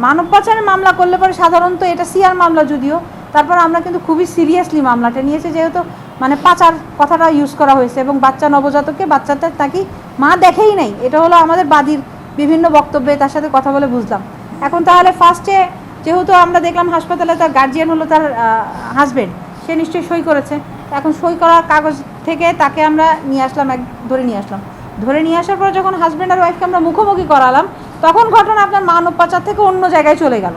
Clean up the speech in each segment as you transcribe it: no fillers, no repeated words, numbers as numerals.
মানব পাচারের মামলা করলে পরে সাধারণত এটা সিআর মামলা যদিও, তারপর আমরা কিন্তু খুবই সিরিয়াসলি মামলাটা নিয়েছি, যেহেতু মানে পাচার কথাটা ইউজ করা হয়েছে এবং বাচ্চা নবজাতককে বাচ্চাটা তাকে মা দেখেই নাই, এটা হলো আমাদের বাদীর বিভিন্ন বক্তব্যে তার সাথে কথা বলে বুঝলাম। এখন তাহলে ফার্স্টে যেহেতু আমরা দেখলাম হাসপাতালে তার গার্জিয়ান হলো তার হাজব্যান্ড, সে নিশ্চয়ই সই করেছে। এখন সই করার কাগজ থেকে তাকে আমরা নিয়ে আসলাম, ধরে নিয়ে আসার পর যখন হাজব্যান্ড আর ওয়াইফকে আমরা মুখোমুখি করালাম, তখন ঘটনা আপনার মানব পাচার থেকে অন্য জায়গায় চলে গেল।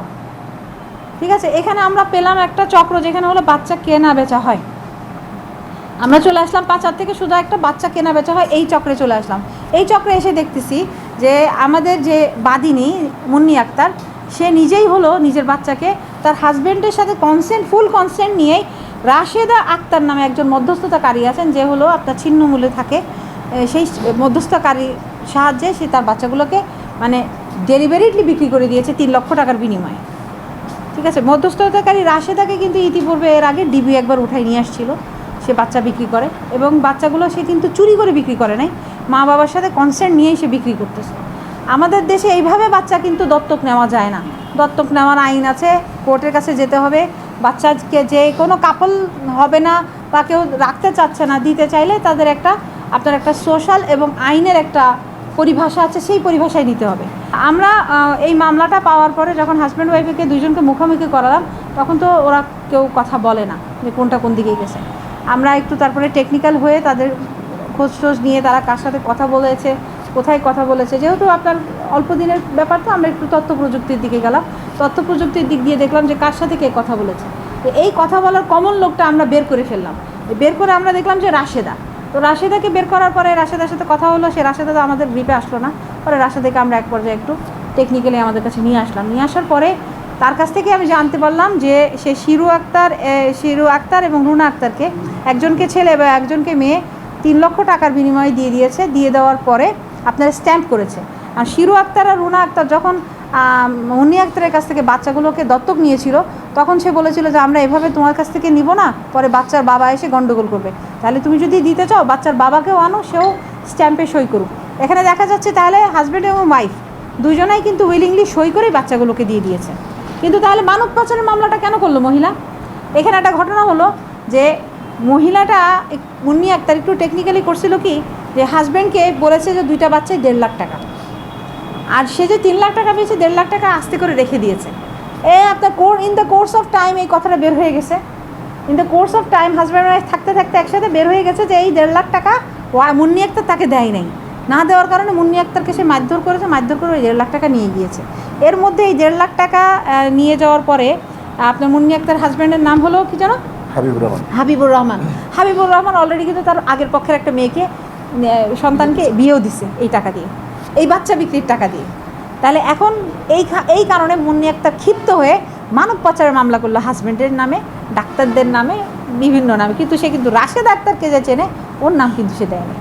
ঠিক আছে, এখানে আমরা পেলাম একটা চক্র যেখানে হলো বাচ্চা কেনা বেচা হয়। আমরা চলে আসলাম পাচার থেকে শুধু একটা বাচ্চা কেনা বেচা হয় এই চক্রে চলে আসলাম। এই চক্রে এসে দেখতেছি যে আমাদের যে বাদিনী মুন্নি আক্তার, সে নিজেই হলো নিজের বাচ্চাকে তার হাজব্যান্ডের সাথে ফুল কনসেন্ট নিয়েই রাশেদা আক্তার নামে একজন মধ্যস্থতাকারী আছেন, যে হলো আপনার ছিন্নমূল্যে থাকে, সেই মধ্যস্থতাকারীর সাহায্যে সে তার বাচ্চাগুলোকে মানে ডেলিভারিটলি বিক্রি করে দিয়েছে 3 লক্ষ টাকার বিনিময়ে। ঠিক আছে, মধ্যস্থতাকারী রাশেদাকে কিন্তু ইতিপূর্বে এর আগে ডিবি একবার উঠাই নিয়ে আসছিল, সে বাচ্চা বিক্রি করে এবং বাচ্চাগুলো সে কিন্তু চুরি করে বিক্রি করে নাই, মা বাবার সাথে কনসেন্ট নিয়েই সে বিক্রি করতেছে। আমাদের দেশে এইভাবে বাচ্চা কিন্তু দত্তক নেওয়া যায় না, দত্তক নেওয়ার আইন আছে, কোর্টের কাছে যেতে হবে। বাচ্চাকে যে কোনো কাপল হবে না বা কেউ রাখতে চাচ্ছে না, দিতে চাইলে তাদের আপনার একটা সোশ্যাল এবং আইনের একটা পরিভাষা আছে, সেই পরিভাষায় নিতে হবে। আমরা এই মামলাটা পাওয়ার পরে যখন হাজব্যান্ড ওয়াইফকে দুইজনকে মুখোমুখি করালাম, তখন তো ওরা কেউ কথা বলে না যে কোনটা কোন দিকে গেছে। আমরা একটু তারপরে টেকনিক্যাল হয়ে তাদের খোঁজ টোজ নিয়ে তারা কার সাথে কথা বলেছে, কোথায় কথা বলেছে, যেহেতু আপনার অল্প দিনের ব্যাপার, তো আমরা একটু তথ্য প্রযুক্তির দিকে গেলাম। তথ্য প্রযুক্তির দিক দিয়ে দেখলাম যে কার সাথে কে কথা বলেছে। তো এই কথা বলার কমন লোকটা আমরা বের করে ফেললাম। বের করে আমরা দেখলাম যে রাশেদা। তো রাশেদাকে বের করার পরে রাশেদার সাথে কথা হলো, সে রাশেদা তো আমাদের গ্রিপে আসলো না। পরে রাশেদাকে আমরা এক পর্যায়ে একটু টেকনিক্যালি আমাদের কাছে নিয়ে আসলাম। নিয়ে আসার পরে তার কাছ থেকে আমি জানতে পারলাম যে সে শিরু আক্তার এবং রুনা আক্তারকে, একজনকে ছেলে বা একজনকে মেয়ে 3 লক্ষ টাকার বিনিময়ে দিয়ে দিয়েছে। দিয়ে দেওয়ার পরে আপনার স্ট্যাম্প করেছে। আর শিরু আক্তার আর রুনা আক্তার যখন মুন্নি আক্তারের কাছ থেকে বাচ্চাগুলোকে দত্তক নিয়েছিল, তখন সে বলেছিল যে আমরা এভাবে তোমার কাছ থেকে নিব না, পরে বাচ্চার বাবা এসে গন্ডগোল করবে, তাহলে তুমি যদি দিতে চাও বাচ্চার বাবাকেও আনো, সেও স্ট্যাম্পে সই করুক। এখানে দেখা যাচ্ছে তাহলে হাজব্যান্ড এবং ওয়াইফ দুজনাই কিন্তু উইলিংলি সই করেই বাচ্চাগুলোকে দিয়ে দিয়েছে। কিন্তু তাহলে মানব পাচারের মামলাটা কেন করলো মহিলা? এখানে একটা ঘটনা হলো যে মহিলাটা মুন্নি আক্তার একটু টেকনিক্যালি করছিল কি, যে হাজব্যান্ডকে বলেছে যে 2টা বাচ্চায় 1.5 লাখ টাকা, আর সে যে 3 লাখ টাকা পেয়েছে 1.5 লাখ টাকা আস্তে করে রেখে দিয়েছে। আপনার in the course of time এই কথাটা বের হয়ে গেছে। In the course of time husband wife থাকতে থাকতে একসাথে বের হয়ে গেছে যে এই 1.5 লাখ টাকা মুন্নি আক্তার তাকে দেয় নাই। না দেওয়ার কারণে মুন্নি আক্তারকে সে মারধর করেছে, মারধর করে ওই 1.5 লাখ টাকা নিয়ে গিয়েছে। এর মধ্যে এই 1.5 লাখ টাকা নিয়ে যাওয়ার পরে আপনার মুন্নি আক্তার হাজব্যান্ডের নাম হলো কি জানো? হাবিবুর রহমান অলরেডি কিন্তু তার আগের পক্ষের একটা মেয়েকে সন্তানকে বিয়েও দিছে এই টাকা দিয়ে, এই বাচ্চা বিক্রির টাকা দিয়ে। তাহলে এখন এই কারণে মুন্নি আক্তার ক্ষিপ্ত হয়ে মানব পাচারের মামলা করলো হাজব্যান্ডের নামে, ডাক্তারদের নামে, বিভিন্ন নামে। কিন্তু সে কিন্তু রাশেদা আক্তারকে যে চেনে, ওর নাম কিন্তু সে দেয়নি।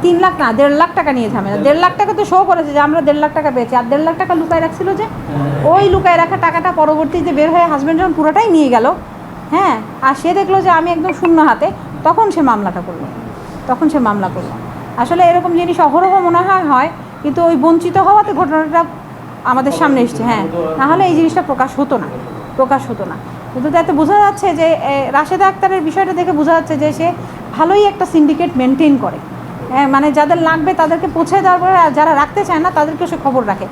3 লাখ না 1.5 লাখ টাকা নিয়ে ঝামেলা। 1.5 লাখ টাকা তো শো করেছে যে আমরা 1.5 লাখ টাকা পেয়েছি, আর 1.5 লাখ টাকা লুকায় রাখছিল যে, ওই লুকায় রাখা টাকাটা পরবর্তীতে বের হয়ে হাজব্যান্ড যখন পুরোটাই নিয়ে গেল, হ্যাঁ, আর সে দেখলো যে আমি একদম শূন্য হাতে, তখন সে মামলা করলো। আসলে এরকম জিনিস অহরহ মনে হয়, কিন্তু ওই বঞ্চিত হওয়াতে ঘটনাটা আমাদের সামনে এসছে। হ্যাঁ, নাহলে এই জিনিসটা প্রকাশ হতো না। কিন্তু তাতে বোঝা যাচ্ছে যে রাশেদা আক্তারের বিষয়টা দেখে বোঝা যাচ্ছে যে সে ভালোই একটা সিন্ডিকেট মেনটেন করে। মানে যাদের লাগবে তাদেরকে পৌঁছে দেওয়ার পরে, আর যারা রাখতে চায় না তাদেরকেও সে খবর রাখে।